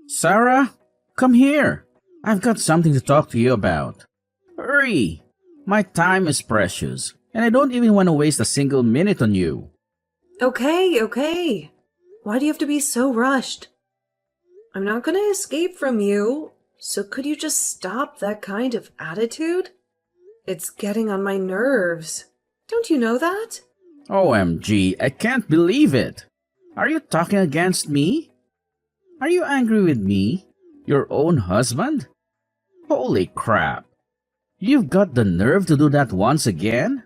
Sarah, come here. I've got something to talk to you about. Hurry! My time is precious, and I don't even want to waste a single minute on you. Okay. Why do you have to be so rushed? I'm not going to escape from you, so could you just stop that kind of attitude? It's getting on my nerves. Don't you know that? OMG, I can't believe it. Are you talking against me? Are you angry with me? Your own husband? Holy crap. You've got the nerve to do that once again?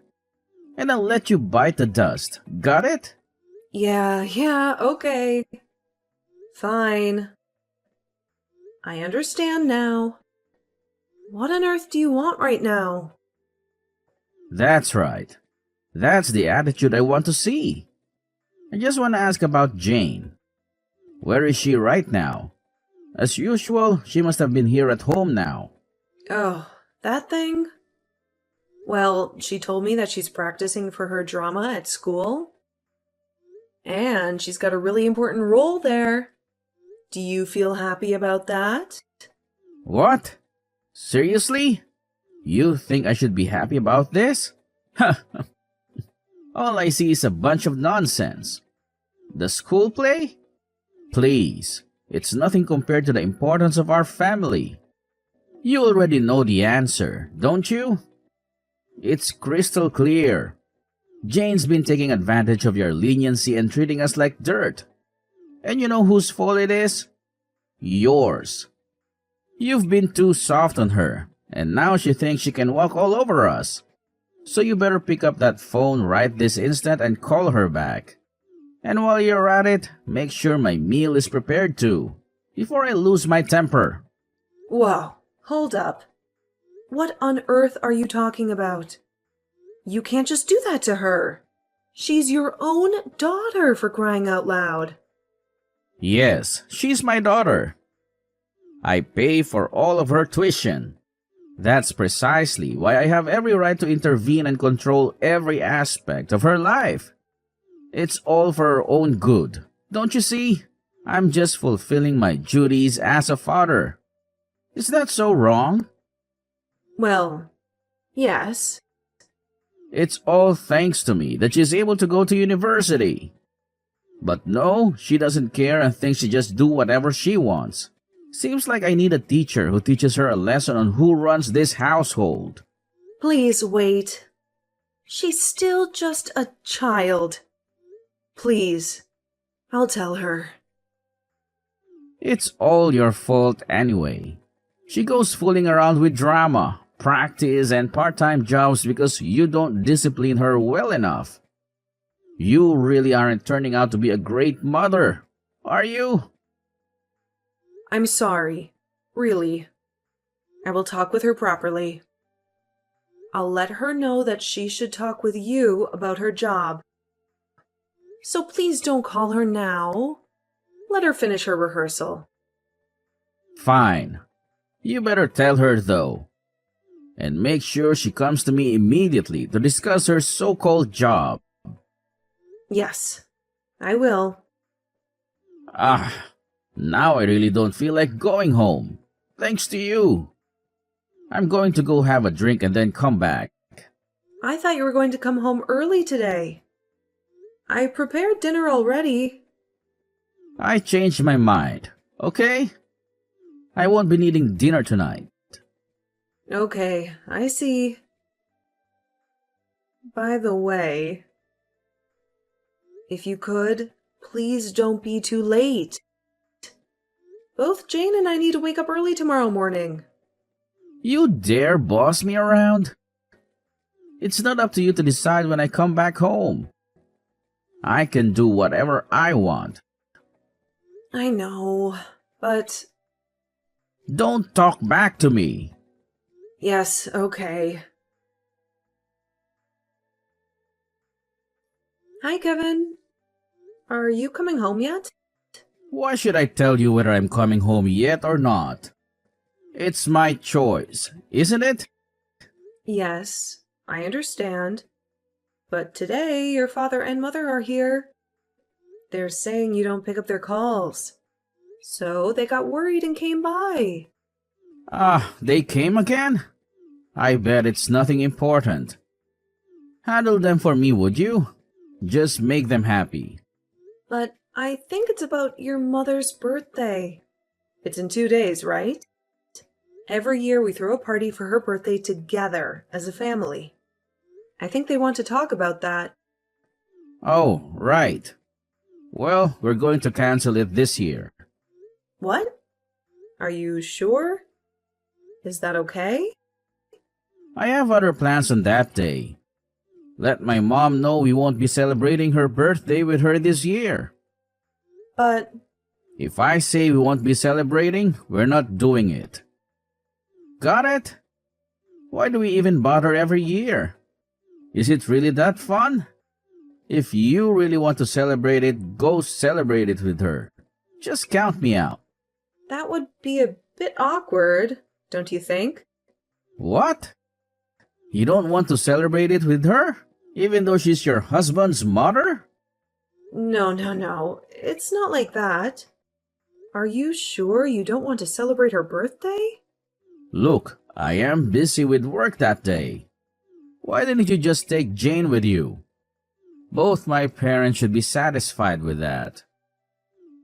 And I'll let you bite the dust. Got it? Yeah, okay. Fine. I understand now. What on earth do you want right now? That's right. That's the attitude I want to see. I just want to ask about Jane. Where is she right now? As usual, she must have been here at home now. Oh, that thing? Well, she told me that she's practicing for her drama at school. And she's got a really important role there. Do you feel happy about that? What? Seriously? You think I should be happy about this? All I see is a bunch of nonsense. The school play? Please, it's nothing compared to the importance of our family. You already know the answer, don't you? It's crystal clear. Jane's been taking advantage of your leniency and treating us like dirt. And you know whose fault it is? Yours. You've been too soft on her, and now she thinks she can walk all over us. So you better pick up that phone right this instant and call her back. And while you're at it, make sure my meal is prepared too, before I lose my temper. Whoa, hold up. What on earth are you talking about? You can't just do that to her. She's your own daughter, for crying out loud. Yes, she's my daughter. I pay for all of her tuition. That's precisely why I have every right to intervene and control every aspect of her life. It's all for her own good. Don't you see? I'm just fulfilling my duties as a father. Is that so wrong? Well, yes. It's all thanks to me that she's able to go to university. But no, she doesn't care and thinks she just do whatever she wants. Seems like I need a teacher who teaches her a lesson on who runs this household. Please wait. She's still just a child. Please, I'll tell her. It's all your fault anyway. She goes fooling around with drama, practice, and part-time jobs because you don't discipline her well enough. You really aren't turning out to be a great mother, are you? I'm sorry. Really. I will talk with her properly. I'll let her know that she should talk with you about her job. So please don't call her now. Let her finish her rehearsal. Fine. You better tell her though. And make sure she comes to me immediately to discuss her so-called job. Yes, I will. Now I really don't feel like going home. Thanks to you. I'm going to go have a drink and then come back. I thought you were going to come home early today. I prepared dinner already. I changed my mind, okay? I won't be needing dinner tonight. Okay, I see. By the way, if you could, please don't be too late. Both Jane and I need to wake up early tomorrow morning. You dare boss me around? It's not up to you to decide when I come back home. I can do whatever I want. I know, but... Don't talk back to me. Yes, okay. Hi, Kevin. Are you coming home yet? Why should I tell you whether I'm coming home yet or not? It's my choice, isn't it? Yes, I understand. But today your father and mother are here. They're saying you don't pick up their calls. So they got worried and came by. Ah, they came again? I bet it's nothing important. Handle them for me, would you? Just make them happy. But I think it's about your mother's birthday. It's in 2 days, right? Every year we throw a party for her birthday together as a family. I think they want to talk about that. Oh, right. Well, we're going to cancel it this year. What? Are you sure? Is that okay? I have other plans on that day. Let my mom know we won't be celebrating her birthday with her this year. But If I say we won't be celebrating, we're not doing it. Got it? Why do we even bother every year? Is it really that fun? If you really want to celebrate it, go celebrate it with her. Just count me out. that would be a bit awkward, don't you think? What? You don't want to celebrate it with her? Even though she's your husband's mother? No. It's not like that. Are you sure you don't want to celebrate her birthday? Look, I am busy with work that day. Why didn't you just take Jane with you? Both my parents should be satisfied with that.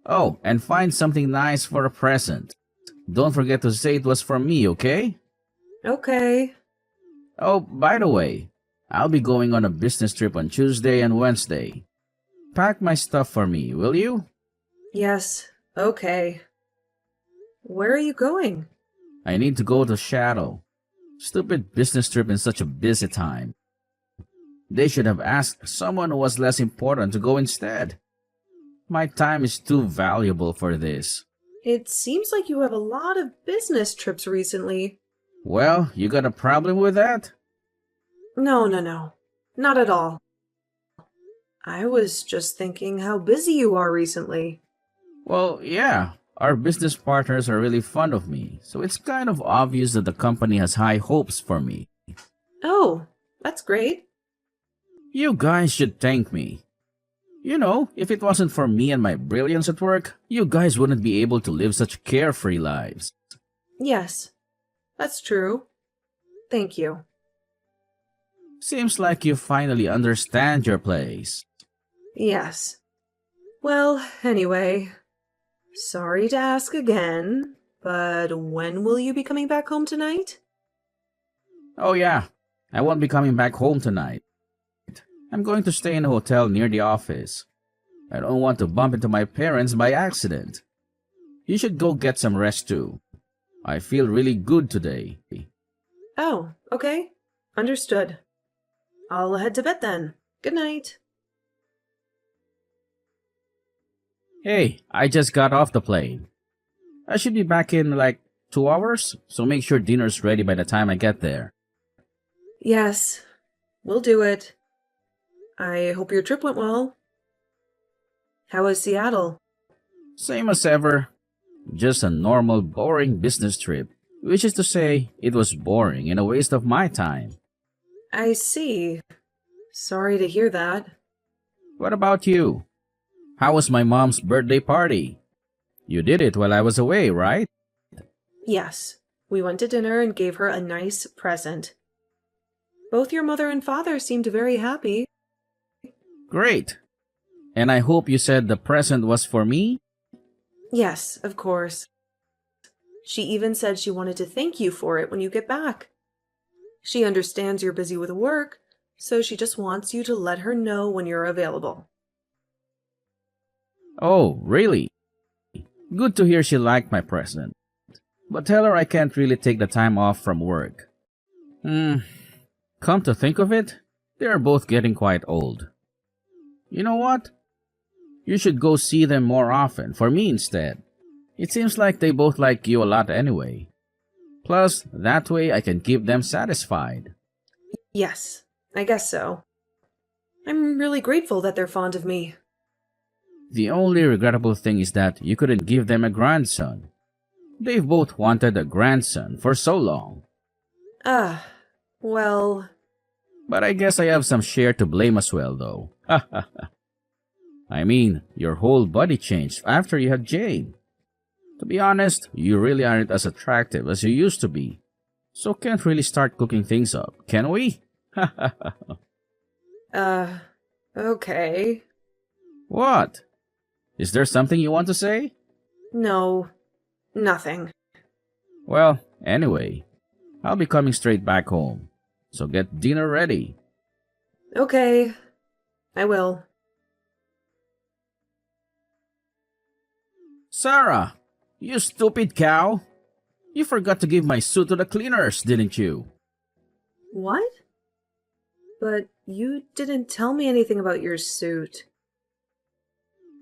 Oh, and find something nice for a present. Don't forget to say it was from me, okay? Okay. Oh, by the way, I'll be going on a business trip on Tuesday and Wednesday. Pack my stuff for me, will you? Yes, okay. Where are you going? I need to go to Shadow. Stupid business trip in such a busy time. They should have asked someone who was less important to go instead. My time is too valuable for this. It seems like you have a lot of business trips recently. Well, you got a problem with that? No. Not at all. I was just thinking how busy you are recently. Well, yeah. Our business partners are really fond of me, so it's kind of obvious that the company has high hopes for me. Oh, that's great. You guys should thank me. You know, if it wasn't for me and my brilliance at work, you guys wouldn't be able to live such carefree lives. Yes, that's true. Thank you. Seems like you finally understand your place. Yes. Well, anyway, sorry to ask again, but when will you be coming back home tonight? Oh yeah, I won't be coming back home tonight. I'm going to stay in a hotel near the office. I don't want to bump into my parents by accident. You should go get some rest too. I feel really good today. Oh, okay. Understood. I'll head to bed then. Good night. Hey, I just got off the plane. I should be back in like 2 hours, so make sure dinner's ready by the time I get there. Yes, we'll do it. I hope your trip went well. How was Seattle? Same as ever. Just a normal, boring business trip. Which is to say, it was boring and a waste of my time. I see. Sorry to hear that. What about you? How was my mom's birthday party? You did it while I was away, right? Yes, we went to dinner and gave her a nice present. Both your mother and father seemed very happy. Great. And I hope you said the present was for me? Yes, of course. She even said she wanted to thank you for it when you get back. She understands you're busy with work, so she just wants you to let her know when you're available. Oh, really? Good to hear she liked my present. But tell her I can't really take the time off from work. Come to think of it, they are both getting quite old. You know what? You should go see them more often, for me instead. It seems like they both like you a lot anyway. Plus, that way I can keep them satisfied. Yes, I guess so. I'm really grateful that they're fond of me. The only regrettable thing is that you couldn't give them a grandson. They've both wanted a grandson for so long. Well... But I guess I have some share to blame as well, though. I mean, your whole body changed after you had Jane. To be honest, you really aren't as attractive as you used to be. So can't really start cooking things up, can we? Uh, okay. What? Is there something you want to say? No, nothing. Well, anyway, I'll be coming straight back home. So get dinner ready. Okay, I will. Sarah, you stupid cow. You forgot to give my suit to the cleaners, didn't you? What? But you didn't tell me anything about your suit.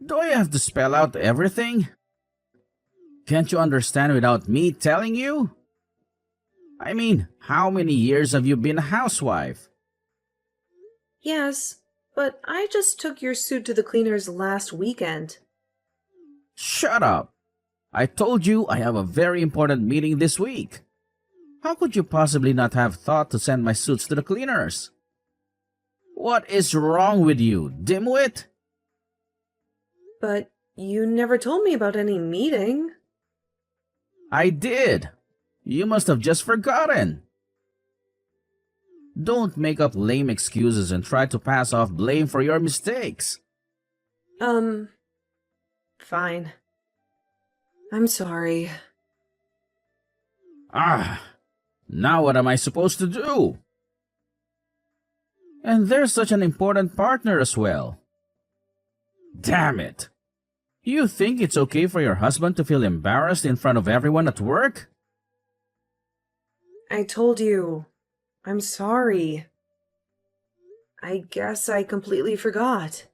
Do I have to spell out everything? Can't you understand without me telling you? I mean, how many years have you been a housewife? Yes, but I just took your suit to the cleaners last weekend. Shut up! I told you I have a very important meeting this week. How could you possibly not have thought to send my suits to the cleaners? What is wrong with you, dimwit? But you never told me about any meeting. I did. You must have just forgotten. Don't make up lame excuses and try to pass off blame for your mistakes. Fine. I'm sorry. Now what am I supposed to do? And there's such an important partner as well. Damn it! You think it's okay for your husband to feel embarrassed in front of everyone at work? I told you. I'm sorry. I guess I completely forgot.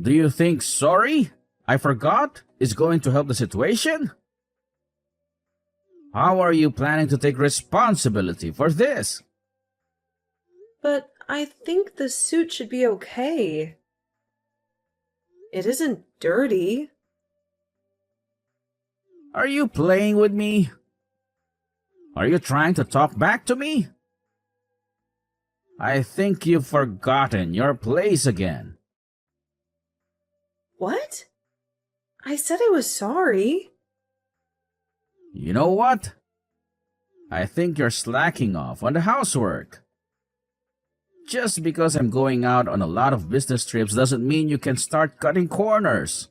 Do you think sorry? I forgot is going to help the situation? How are you planning to take responsibility for this? But I think the suit should be okay. It isn't dirty. Are you playing with me? Are you trying to talk back to me? I think you've forgotten your place again. What? I said I was sorry. You know what? I think you're slacking off on the housework. Just because I'm going out on a lot of business trips doesn't mean you can start cutting corners.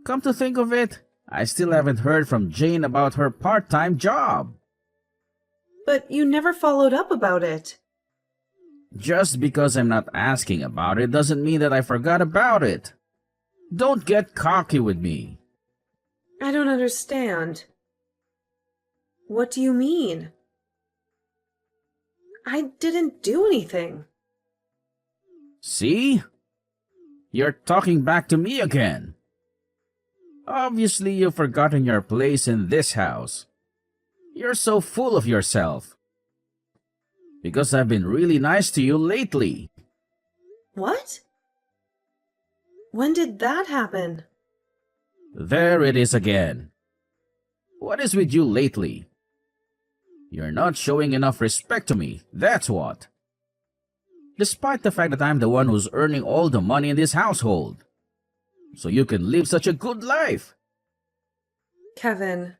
Come to think of it, I still haven't heard from Jane about her part-time job. But you never followed up about it. Just because I'm not asking about it doesn't mean that I forgot about it. Don't get cocky with me. I don't understand. What do you mean? I didn't do anything. See? You're talking back to me again. Obviously, you've forgotten your place in this house. You're so full of yourself. Because I've been really nice to you lately. What? When did that happen? There it is again. What is with you lately? You're not showing enough respect to me, that's what. Despite the fact that I'm the one who's earning all the money in this household. So you can live such a good life. Kevin,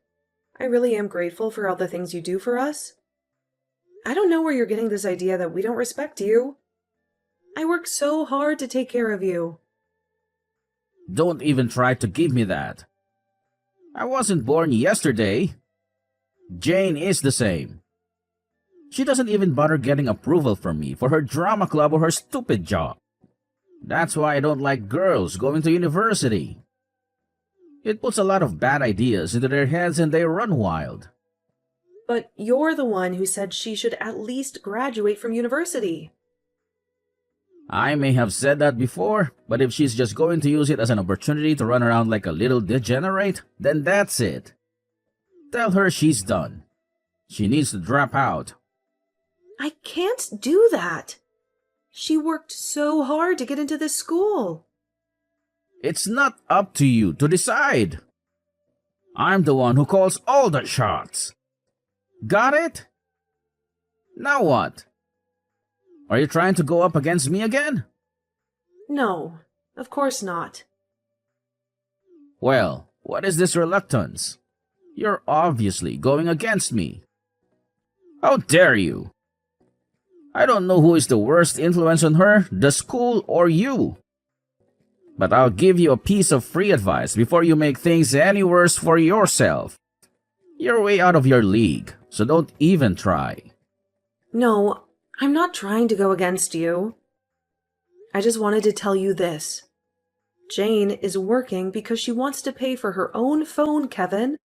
I really am grateful for all the things you do for us. I don't know where you're getting this idea that we don't respect you. I work so hard to take care of you. Don't even try to give me that. I wasn't born yesterday. Jane is the same. She doesn't even bother getting approval from me for her drama club or her stupid job. That's why I don't like girls going to university. It puts a lot of bad ideas into their heads and they run wild. But you're the one who said she should at least graduate from university. I may have said that before, but if she's just going to use it as an opportunity to run around like a little degenerate, then that's it. Tell her she's done. She needs to drop out. I can't do that. She worked so hard to get into this school. It's not up to you to decide. I'm the one who calls all the shots. Got it? Now what? Are you trying to go up against me again? No, of course not. Well, what is this reluctance? You're obviously going against me. How dare you? I don't know who is the worst influence on her, the school or you. But I'll give you a piece of free advice before you make things any worse for yourself. You're way out of your league, so don't even try. No, I'm not trying to go against you. I just wanted to tell you this. Jane is working because she wants to pay for her own phone, Kevin.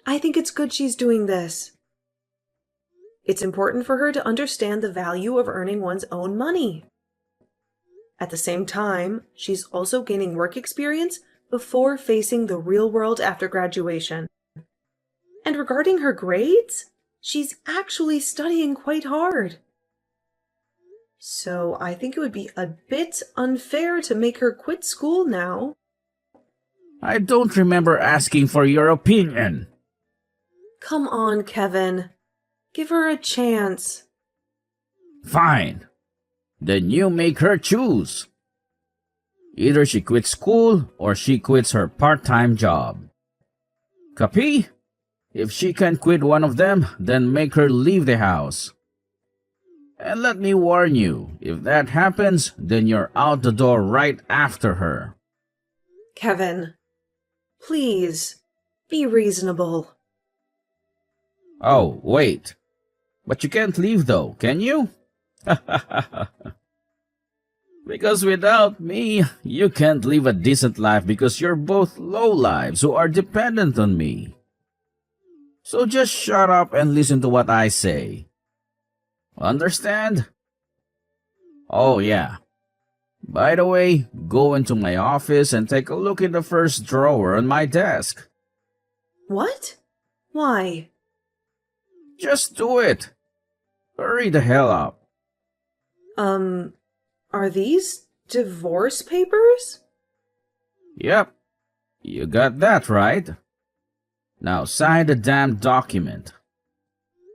I think it's good she's doing this. It's important for her to understand the value of earning one's own money. At the same time, she's also gaining work experience before facing the real world after graduation. And regarding her grades, she's actually studying quite hard. So I think it would be a bit unfair to make her quit school now. I don't remember asking for your opinion. Come on, Kevin. Give her a chance. Fine. Then you make her choose. Either she quits school or she quits her part-time job. Copy? If she can't quit one of them, then make her leave the house. And let me warn you, if that happens, then you're out the door right after her. Kevin, please, be reasonable. Oh, wait. But you can't leave though, can you? Because without me, you can't live a decent life because you're both lowlives who are dependent on me. So just shut up and listen to what I say. Understand? Oh yeah. By the way, go into my office and take a look in the first drawer on my desk. What? Why? Just do it. Hurry the hell up. Are these divorce papers? Yep. You got that right. Now sign the damn document.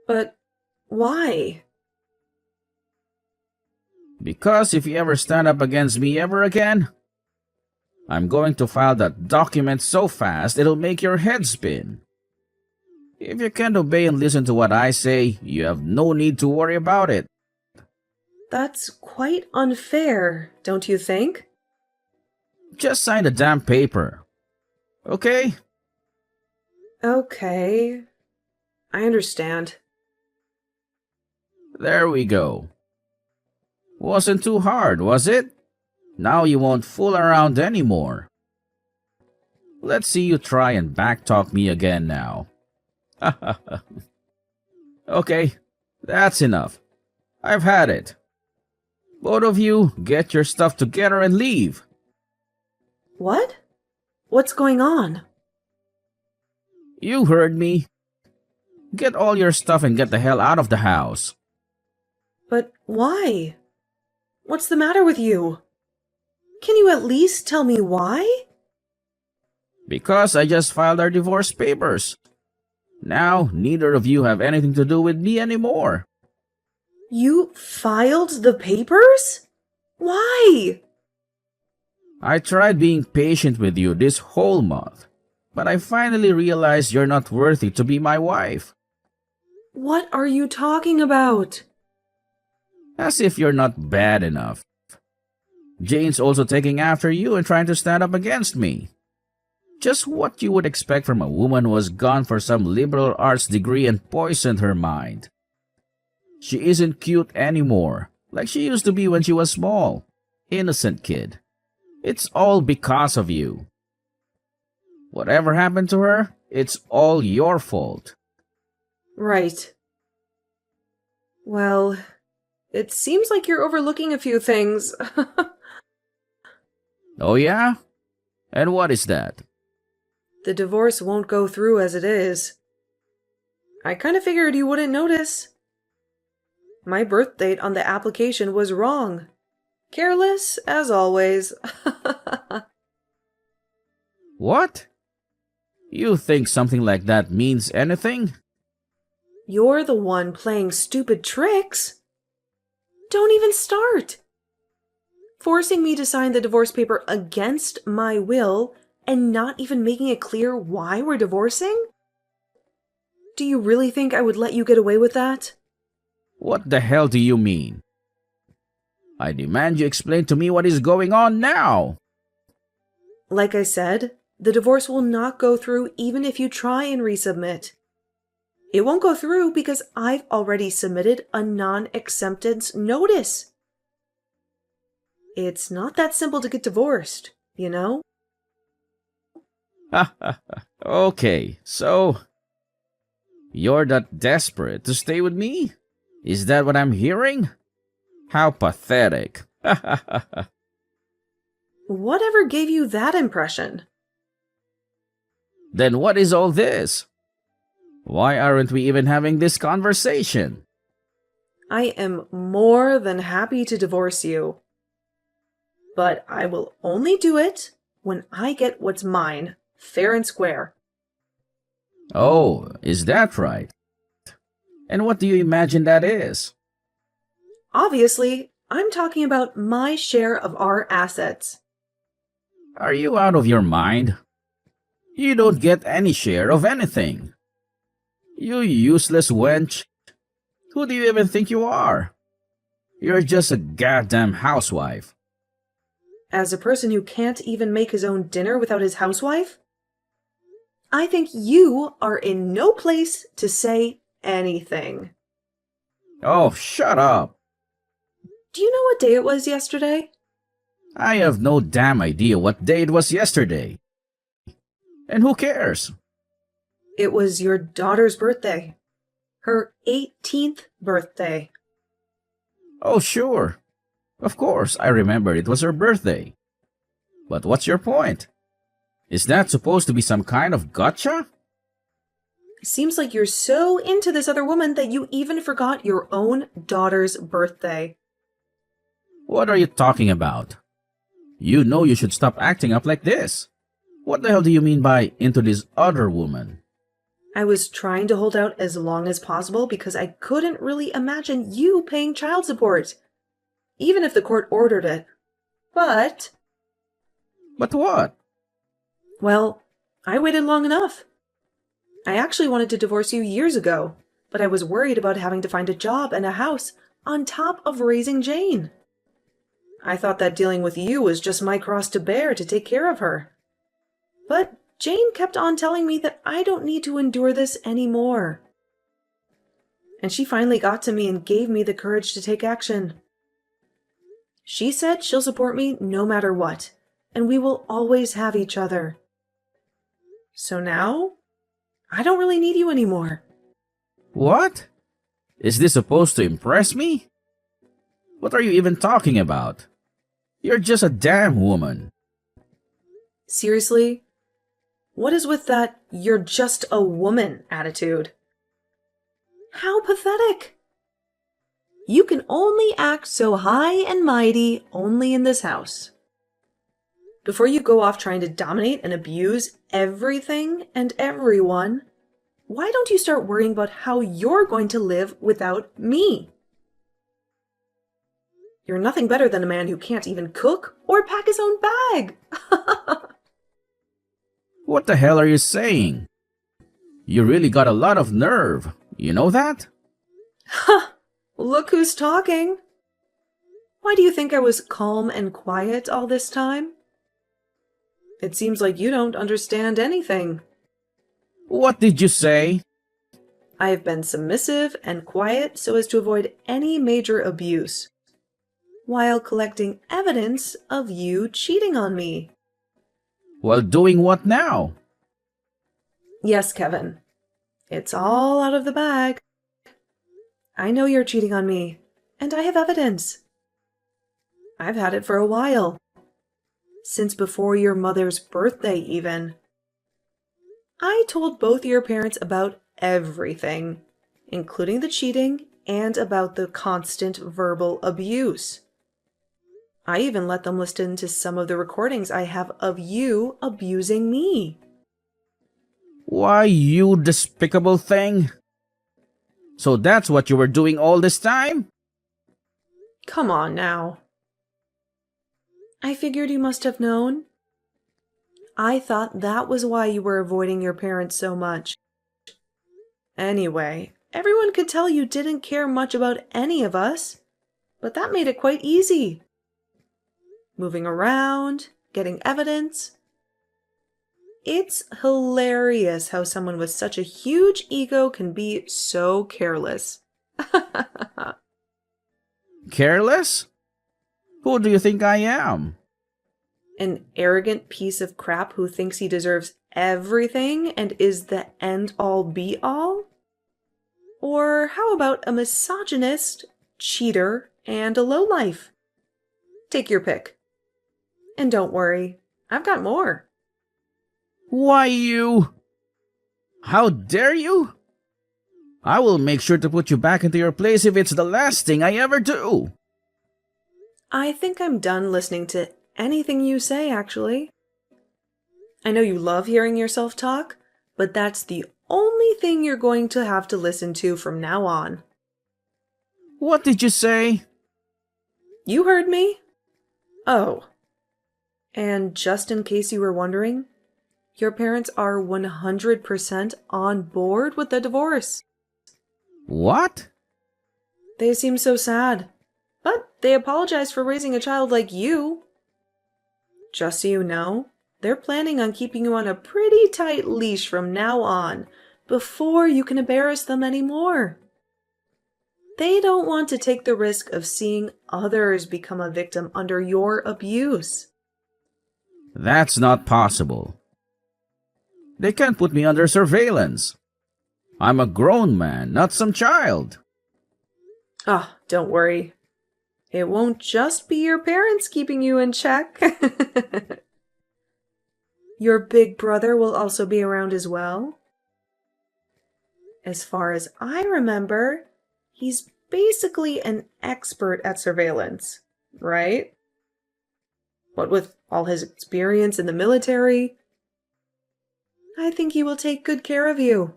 But why? Because if you ever stand up against me ever again, I'm going to file that document so fast it'll make your head spin. If you can't obey and listen to what I say, you have no need to worry about it. That's quite unfair, don't you think? Just sign the damn paper. Okay? Okay. I understand. There we go. Wasn't too hard, was it? Now you won't fool around anymore. Let's see you try and backtalk me again now. Okay, that's enough. I've had it. Both of you, get your stuff together and leave. What? What's going on? You heard me. Get all your stuff and get the hell out of the house. But why? What's the matter with you? Can you at least tell me why? Because I just filed our divorce papers. Now, neither of you have anything to do with me anymore. You filed the papers? Why? I tried being patient with you this whole month, but I finally realized you're not worthy to be my wife. What are you talking about? As if you're not bad enough. Jane's also taking after you and trying to stand up against me. Just what you would expect from a woman who has gone for some liberal arts degree and poisoned her mind. She isn't cute anymore, like she used to be when she was small. Innocent kid. It's all because of you. Whatever happened to her, it's all your fault. Right. Well, it seems like you're overlooking a few things. Oh yeah? And what is that? The divorce won't go through as it is. I kind of figured you wouldn't notice. My birth date on the application was wrong. Careless, as always. What? You think something like that means anything? You're the one playing stupid tricks. Don't even start. Forcing me to sign the divorce paper against my will and not even making it clear why we're divorcing? Do you really think I would let you get away with that? What the hell do you mean? I demand you explain to me what is going on now. Like I said, the divorce will not go through even if you try and resubmit. It won't go through because I've already submitted a non-acceptance notice. It's not that simple to get divorced, you know? Okay, so you're that desperate to stay with me? Is that what I'm hearing? How pathetic. Whatever gave you that impression? Then what is all this? Why aren't we even having this conversation? I am more than happy to divorce you. But I will only do it when I get what's mine, fair and square. Oh, is that right? And what do you imagine that is? Obviously, I'm talking about my share of our assets. Are you out of your mind? You don't get any share of anything. You useless wench. Who do you even think you are? You're just a goddamn housewife. As a person who can't even make his own dinner without his housewife? I think you are in no place to say anything. Oh, shut up. Do you know what day it was yesterday? I have no damn idea what day it was yesterday. And who cares? It was your daughter's birthday. Her 18th birthday. Oh, sure. Of course, I remember it was her birthday. But what's your point? Is that supposed to be some kind of gotcha? Seems like you're so into this other woman that you even forgot your own daughter's birthday. What are you talking about? You know you should stop acting up like this. What the hell do you mean by into this other woman? I was trying to hold out as long as possible because I couldn't really imagine you paying child support, even if the court ordered it. But what? Well, I waited long enough. I actually wanted to divorce you years ago, but I was worried about having to find a job and a house on top of raising Jane. I thought that dealing with you was just my cross to bear to take care of her. But Jane kept on telling me that I don't need to endure this anymore. And she finally got to me and gave me the courage to take action. She said she'll support me no matter what, and we will always have each other. So now, I don't really need you anymore. What? Is this supposed to impress me? What are you even talking about? You're just a damn woman. Seriously? What is with that "you're just a woman" attitude? How pathetic! You can only act so high and mighty only in this house. Before you go off trying to dominate and abuse everything and everyone, why don't you start worrying about how you're going to live without me? You're nothing better than a man who can't even cook or pack his own bag. What the hell are you saying? You really got a lot of nerve. You know that? Ha! Look who's talking. Why do you think I was calm and quiet all this time? It seems like you don't understand anything. What did you say? I have been submissive and quiet so as to avoid any major abuse, while collecting evidence of you cheating on me. Well, doing what now? Yes, Kevin. It's all out of the bag. I know you're cheating on me, and I have evidence. I've had it for a while. Since before your mother's birthday, even. I told both your parents about everything, including the cheating and about the constant verbal abuse. I even let them listen to some of the recordings I have of you abusing me. Why, you despicable thing? So that's what you were doing all this time? Come on now. I figured you must have known. I thought that was why you were avoiding your parents so much. Anyway, everyone could tell you didn't care much about any of us, but that made it quite easy. Moving around, getting evidence. It's hilarious how someone with such a huge ego can be so careless. Careless? Who do you think I am? An arrogant piece of crap who thinks he deserves everything and is the end-all be-all? Or how about a misogynist, cheater, and a lowlife? Take your pick. And don't worry, I've got more. Why, you... How dare you? I will make sure to put you back into your place if it's the last thing I ever do. I think I'm done listening to anything you say, actually. I know you love hearing yourself talk, but that's the only thing you're going to have to listen to from now on. What did you say? You heard me. Oh. And just in case you were wondering, your parents are 100% on board with the divorce. What? They seem so sad, but they apologize for raising a child like you. Just so you know, they're planning on keeping you on a pretty tight leash from now on, before you can embarrass them anymore. They don't want to take the risk of seeing others become a victim under your abuse. That's not possible. They can't put me under surveillance. I'm a grown man, not some child. Ah, don't worry. It won't just be your parents keeping you in check. Your big brother will also be around as well. As far as I remember, he's basically an expert at surveillance, right? What with all his experience in the military, I think he will take good care of you.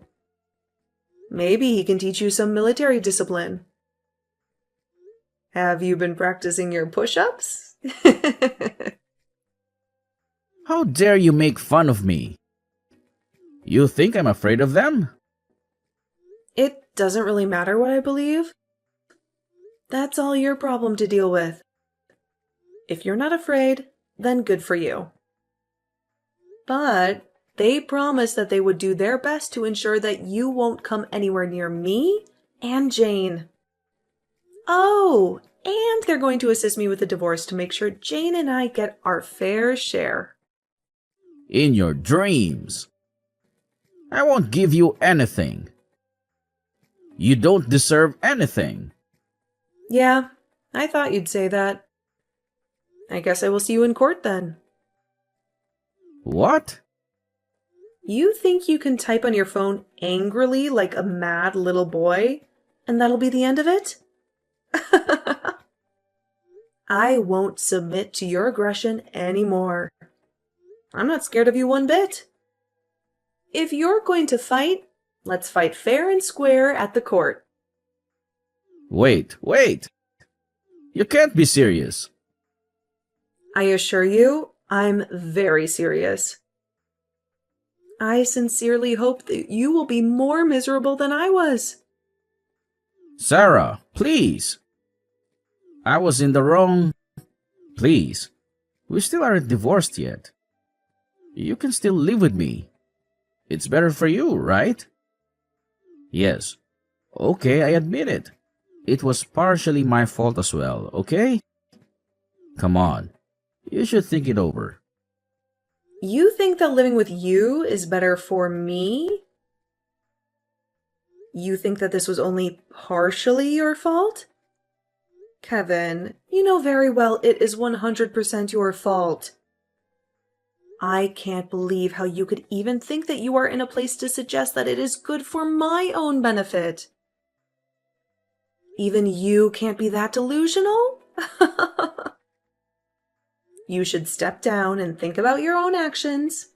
Maybe he can teach you some military discipline. Have you been practicing your push-ups? How dare you make fun of me? You think I'm afraid of them? It doesn't really matter what I believe. That's all your problem to deal with. If you're not afraid, then good for you. But they promised that they would do their best to ensure that you won't come anywhere near me and Jane. Oh, and they're going to assist me with the divorce to make sure Jane and I get our fair share. In your dreams. I won't give you anything. You don't deserve anything. Yeah, I thought you'd say that. I guess I will see you in court then. What? You think you can type on your phone angrily like a mad little boy, and that'll be the end of it? I won't submit to your aggression anymore. I'm not scared of you one bit. If you're going to fight, let's fight fair and square at the court. Wait. You can't be serious. I assure you, I'm very serious. I sincerely hope that you will be more miserable than I was. Sarah, please. I was in the wrong... Please. We still aren't divorced yet. You can still live with me. It's better for you, right? Yes. Okay, I admit it. It was partially my fault as well, okay? Come on. You should think it over. You think that living with you is better for me? You think that this was only partially your fault? Kevin, you know very well it is 100% your fault. I can't believe how you could even think that you are in a place to suggest that it is good for my own benefit. Even you can't be that delusional? You should step down and think about your own actions.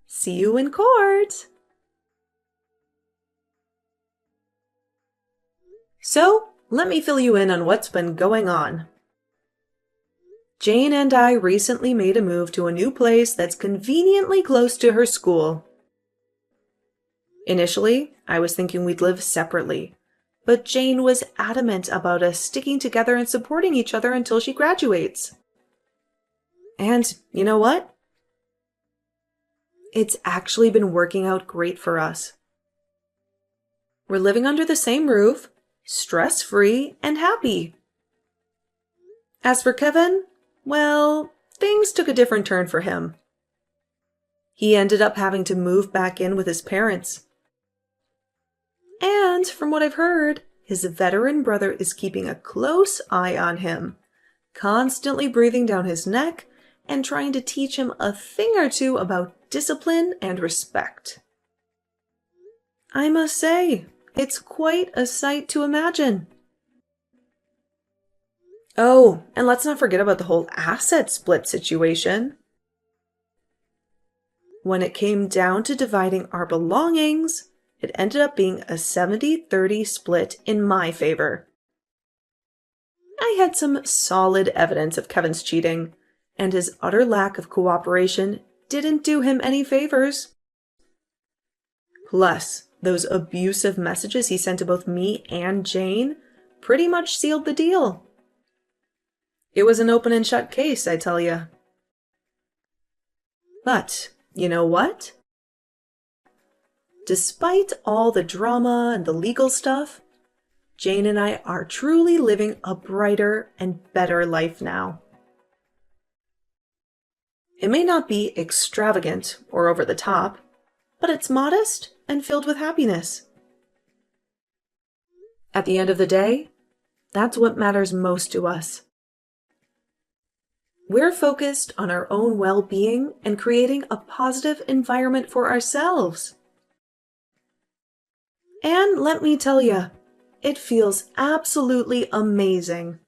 See you in court. So, let me fill you in on what's been going on. Jane and I recently made a move to a new place that's conveniently close to her school. Initially, I was thinking we'd live separately, but Jane was adamant about us sticking together and supporting each other until she graduates. And you know what? It's actually been working out great for us. We're living under the same roof, stress-free and happy. As for Kevin, well, things took a different turn for him. He ended up having to move back in with his parents. And from what I've heard, his veteran brother is keeping a close eye on him, constantly breathing down his neck and trying to teach him a thing or two about discipline and respect. I must say, it's quite a sight to imagine. Oh, and let's not forget about the whole asset split situation. When it came down to dividing our belongings, it ended up being a 70-30 split in my favor. I had some solid evidence of Kevin's cheating, and his utter lack of cooperation didn't do him any favors. Plus, those abusive messages he sent to both me and Jane pretty much sealed the deal. It was an open and shut case, I tell ya. But, you know what? Despite all the drama and the legal stuff, Jane and I are truly living a brighter and better life now. It may not be extravagant or over the top, but it's modest and filled with happiness. At the end of the day, that's what matters most to us. We're focused on our own well-being and creating a positive environment for ourselves. And let me tell you, it feels absolutely amazing.